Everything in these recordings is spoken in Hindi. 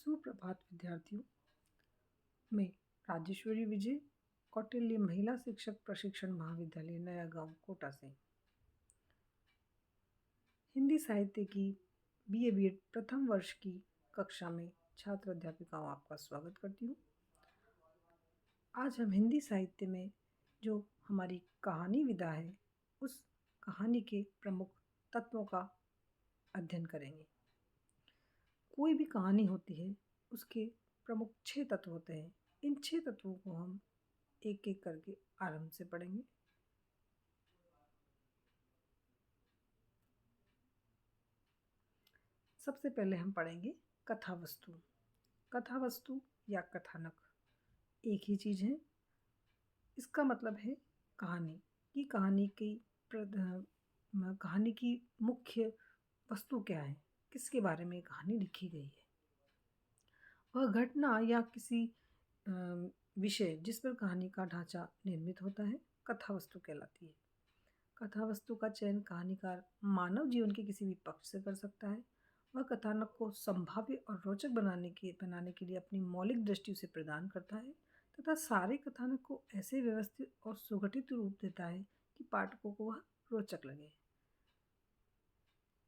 सुप्रभात विद्यार्थियों। मैं राजेश्वरी विजय, कौटिल्य महिला शिक्षक प्रशिक्षण महाविद्यालय नया गांव कोटा से हिंदी साहित्य की बीए बीएड प्रथम वर्ष की कक्षा में छात्र अध्यापिकाओं आपका स्वागत करती हूँ। आज हम हिंदी साहित्य में जो हमारी कहानी विधा है उस कहानी के प्रमुख तत्वों का अध्ययन करेंगे। कोई भी कहानी होती है उसके प्रमुख 6 तत्व होते हैं। इन 6 तत्वों को हम एक एक करके आरंभ से पढ़ेंगे। सबसे पहले हम पढ़ेंगे कथा वस्तु। कथा वस्तु या कथानक एक ही चीज़ है। इसका मतलब है कहानी कि कहानी की मुख्य वस्तु क्या है, किसके बारे में कहानी लिखी गई है। वह घटना या किसी विषय जिस पर कहानी का ढांचा निर्मित होता है कथा वस्तु कहलाती है। कथा वस्तु का चयन कहानीकार मानव जीवन के किसी भी पक्ष से कर सकता है। वह कथानक को संभाव्य और रोचक बनाने के लिए अपनी मौलिक दृष्टि उसे प्रदान करता है तथा सारे कथानक को ऐसे व्यवस्थित और सुगठित रूप देता है कि पाठकों को वह रोचक लगे।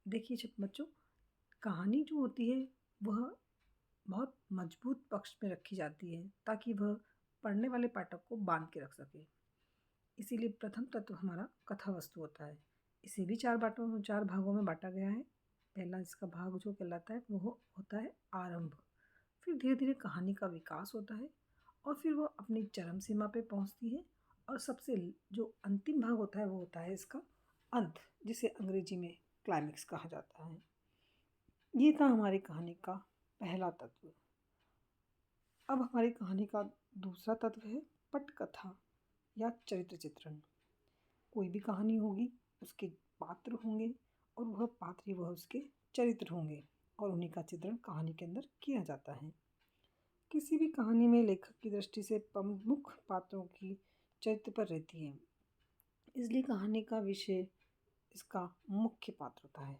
देखिए बच्चों, कहानी जो होती है वह बहुत मजबूत पक्ष में रखी जाती है ताकि वह पढ़ने वाले पाठक को बांध के रख सके। इसीलिए प्रथम तत्व हमारा कथा वस्तु होता है। इसे भी 4 भागों में बांटा गया है। पहला इसका भाग जो कहलाता है वो होता है आरंभ। फिर धीरे धीरे कहानी का विकास होता है और फिर वो अपनी चरम सीमा पे पहुंचती है और सबसे जो अंतिम भाग होता है वो होता है इसका अंत, जिसे अंग्रेजी में क्लाइमेक्स कहा जाता है। ये था हमारी कहानी का पहला तत्व। अब हमारी कहानी का दूसरा तत्व है पटकथा या चरित्र चित्रण। कोई भी कहानी होगी, उसके पात्र होंगे और वह पात्र वह उसके चरित्र होंगे और उन्हीं का चित्रण कहानी के अंदर किया जाता है। किसी भी कहानी में लेखक की दृष्टि से प्रमुख पात्रों की चरित्र पर रहती है, इसलिए कहानी का विषय इसका मुख्य पात्र होता है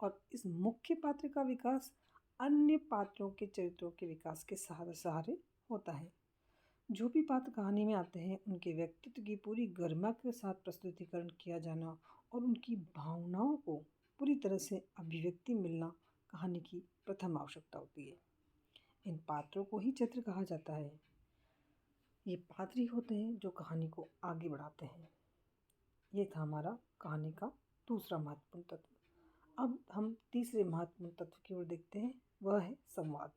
और इस मुख्य पात्र का विकास अन्य पात्रों के चरित्रों के विकास के सहारे होता है। जो भी पात्र कहानी में आते हैं उनके व्यक्तित्व की पूरी गरिमा के साथ प्रस्तुतिकरण किया जाना और उनकी भावनाओं को पूरी तरह से अभिव्यक्ति मिलना कहानी की प्रथम आवश्यकता होती है। इन पात्रों को ही चरित्र कहा जाता है। ये पात्र ही होते हैं जो कहानी को आगे बढ़ाते हैं। ये था हमारा कहानी का दूसरा महत्वपूर्ण तत्व। अब हम तीसरे महत्वपूर्ण तत्व की ओर देखते हैं, वह है संवाद।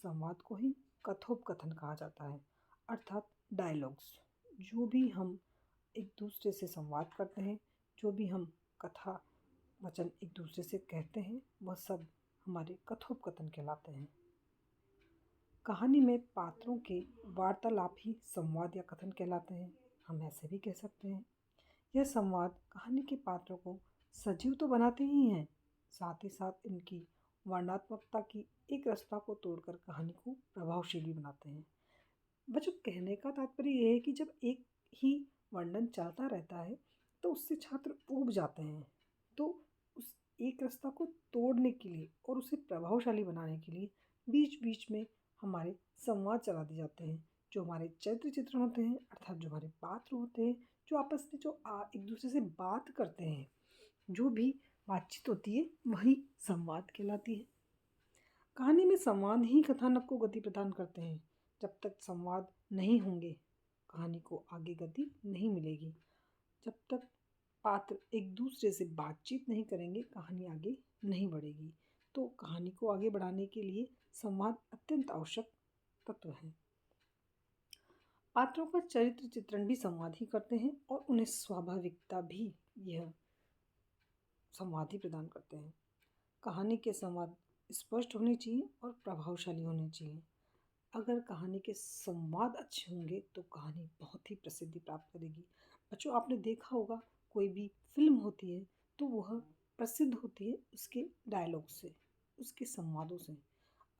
संवाद को ही कथोपकथन कहा जाता है, अर्थात डायलॉग्स। जो भी हम एक दूसरे से संवाद करते हैं, जो भी हम कथा वचन एक दूसरे से कहते हैं, वह सब हमारे कथोपकथन कहलाते हैं। कहानी में पात्रों के वार्तालाप ही संवाद या कथन कहलाते हैं। हम ऐसे भी कह सकते हैं। यह संवाद कहानी के पात्रों को सजीव तो बनाते ही हैं, साथ ही साथ इनकी वर्णनात्मकता की एक रस्ता को तोड़कर कहानी को प्रभावशाली बनाते हैं। बच्चों, कहने का तात्पर्य यह है कि जब एक ही वर्णन चलता रहता है तो उससे छात्र ऊब जाते हैं। तो उस एक रास्ता को तोड़ने के लिए और उसे प्रभावशाली बनाने के लिए बीच बीच में हमारे संवाद चला दिए जाते हैं। जो हमारे चरित्र चित्रण होते हैं, अर्थात जो हमारे पात्र होते हैं, जो आपस में एक दूसरे से बात करते हैं, जो भी बातचीत होती है वही संवाद कहलाती है। कहानी में संवाद ही कथानक को गति प्रदान करते हैं। जब तक संवाद नहीं होंगे कहानी को आगे गति नहीं मिलेगी। जब तक पात्र एक दूसरे से बातचीत नहीं करेंगे कहानी आगे नहीं बढ़ेगी। तो कहानी को आगे बढ़ाने के लिए संवाद अत्यंत आवश्यक तत्व है। पात्रों का चरित्र चित्रण भी संवाद ही करते हैं और उन्हें स्वाभाविकता भी यह संवाद ही प्रदान करते हैं। कहानी के संवाद स्पष्ट होने चाहिए और प्रभावशाली होने चाहिए। अगर कहानी के संवाद अच्छे होंगे तो कहानी बहुत ही प्रसिद्धि प्राप्त करेगी। बच्चों, आपने देखा होगा कोई भी फिल्म होती है तो वह प्रसिद्ध होती है उसके डायलॉग से, उसके संवादों से।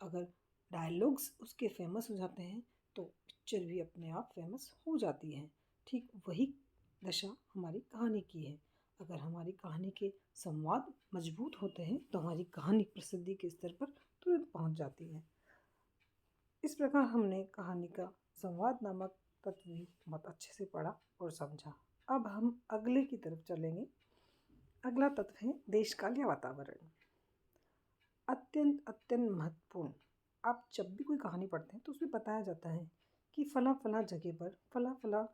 अगर डायलॉग्स उसके फेमस हो जाते हैं तो पिक्चर भी अपने आप फेमस हो जाती है। ठीक वही दशा हमारी कहानी की है। अगर हमारी कहानी के संवाद मजबूत होते हैं तो हमारी कहानी प्रसिद्धि के स्तर पर तुरंत पहुंच जाती है। इस प्रकार हमने कहानी का संवाद नामक तत्व भी बहुत अच्छे से पढ़ा और समझा। अब हम अगले की तरफ चलेंगे। अगला तत्व है देशकाल या वातावरण। अत्यंत अत्यंत महत्वपूर्ण। आप जब भी कोई कहानी पढ़ते हैं तो उसमें बताया जाता है कि फला फला जगह पर फला फला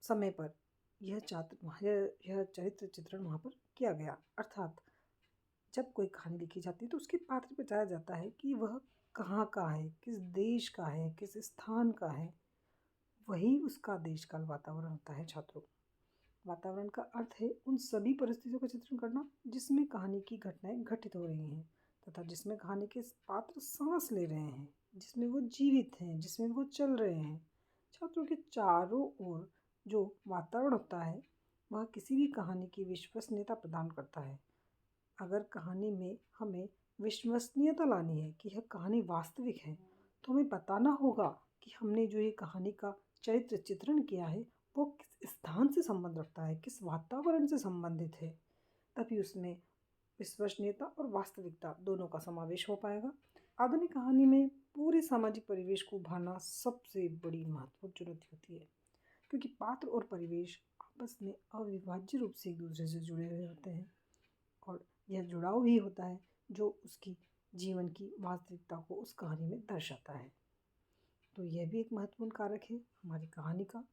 समय पर यह चरित्र चित्रण वहाँ पर किया गया। अर्थात जब कोई कहानी लिखी जाती है तो उसके पात्र बताया जाता है कि वह कहाँ का है, किस देश का है, किस स्थान का है। वही उसका देशकाल वातावरण होता है छात्रों। वातावरण का अर्थ है उन सभी परिस्थितियों का चित्रण करना जिसमें कहानी की घटनाएं घटित हो रही हैं तथा जिसमें कहानी के पात्र सांस ले रहे हैं, जिसमें वो जीवित हैं, जिसमें वो चल रहे हैं। छात्रों के चारों ओर जो वातावरण होता है वह किसी भी कहानी की विश्वसनीयता प्रदान करता है। अगर कहानी में हमें विश्वसनीयता लानी है कि यह कहानी वास्तविक है तो हमें बताना होगा कि हमने जो ये कहानी का चरित्र चित्रण किया है वो किस स्थान से संबंध रखता है, किस वातावरण से संबंधित है। तभी उसमें विश्वसनीयता और वास्तविकता दोनों का समावेश हो पाएगा। आधुनिक कहानी में पूरे सामाजिक परिवेश को उभारना सबसे बड़ी महत्वपूर्ण चुनौती होती है, क्योंकि पात्र और परिवेश आपस में अविभाज्य रूप से एक दूसरे से जुड़े हुए होते हैं और यह जुड़ाव ही होता है जो उसकी जीवन की वास्तविकता को उस कहानी में दर्शाता है। तो यह भी एक महत्वपूर्ण कारक है हमारी कहानी का।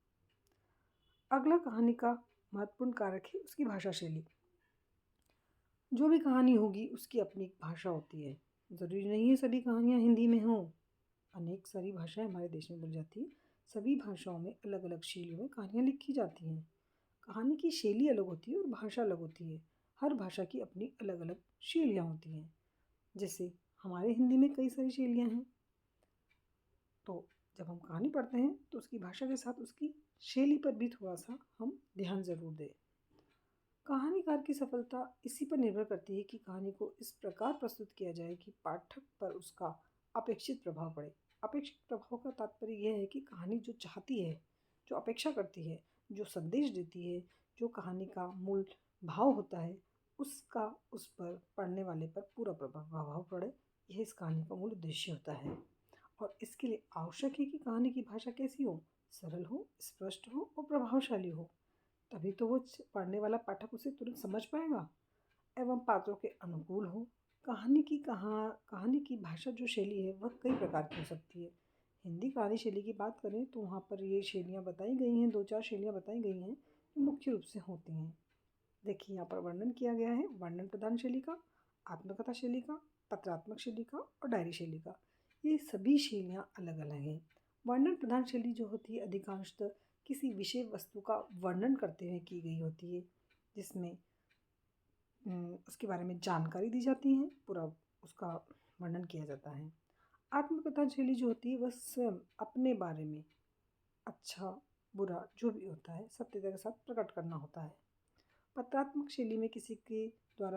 अगला कहानी का महत्वपूर्ण कारक है उसकी भाषा शैली। जो भी कहानी होगी उसकी अपनी एक भाषा होती है। ज़रूरी नहीं है सभी कहानियाँ हिंदी में हों। अनेक सारी भाषाएं हमारे देश में बोली जाती हैं। सभी भाषाओं में अलग अलग शैलियों में कहानियाँ लिखी जाती हैं। कहानी की शैली अलग होती है और भाषा अलग होती है। हर भाषा की अपनी अलग अलग शैलियाँ होती हैं। जैसे हमारे हिंदी में कई सारी शैलियाँ हैं, तो जब हम कहानी पढ़ते हैं तो उसकी भाषा के साथ उसकी शैली पर भी थोड़ा सा हम ध्यान ज़रूर दें। कहानीकार की सफलता इसी पर निर्भर करती है कि कहानी को इस प्रकार प्रस्तुत किया जाए कि पाठक पर उसका अपेक्षित प्रभाव पड़े। अपेक्षित प्रभाव का तात्पर्य यह है कि कहानी जो चाहती है, जो अपेक्षा करती है, जो संदेश देती है, जो कहानी का मूल भाव होता है, उसका उस पर पढ़ने वाले पर पूरा प्रभाव पड़े। यह इस कहानी का मूल उद्देश्य होता है और इसके लिए आवश्यक है कि कहानी की भाषा कैसी हो, सरल हो, स्पष्ट हो और प्रभावशाली हो। तभी तो वो पढ़ने वाला पाठक उसे तुरंत समझ पाएगा एवं पात्रों के अनुकूल हो। कहानी की भाषा जो शैली है वह कई प्रकार की हो सकती है। हिंदी कहानी शैली की बात करें तो वहाँ पर ये शैलियाँ बताई गई हैं, 2-4 शैलियाँ बताई गई हैं जो मुख्य रूप से होती हैं। देखिए यहाँ पर वर्णन किया गया है वर्णन प्रधान शैली का, आत्मकथा शैली का, पत्रात्मक शैली का और डायरी शैली का। ये सभी शैलियाँ अलग अलग हैं। वर्णन प्रधान शैली जो होती है अधिकांशतः किसी विषय वस्तु का वर्णन करते हुए की गई होती है, जिसमें उसके बारे में जानकारी दी जाती है, पूरा उसका वर्णन किया जाता है। आत्मकथा शैली जो होती है वह स्वयं अपने बारे में अच्छा बुरा जो भी होता है सत्यता के साथ प्रकट करना होता है। पत्रात्मक शैली में किसी के द्वारा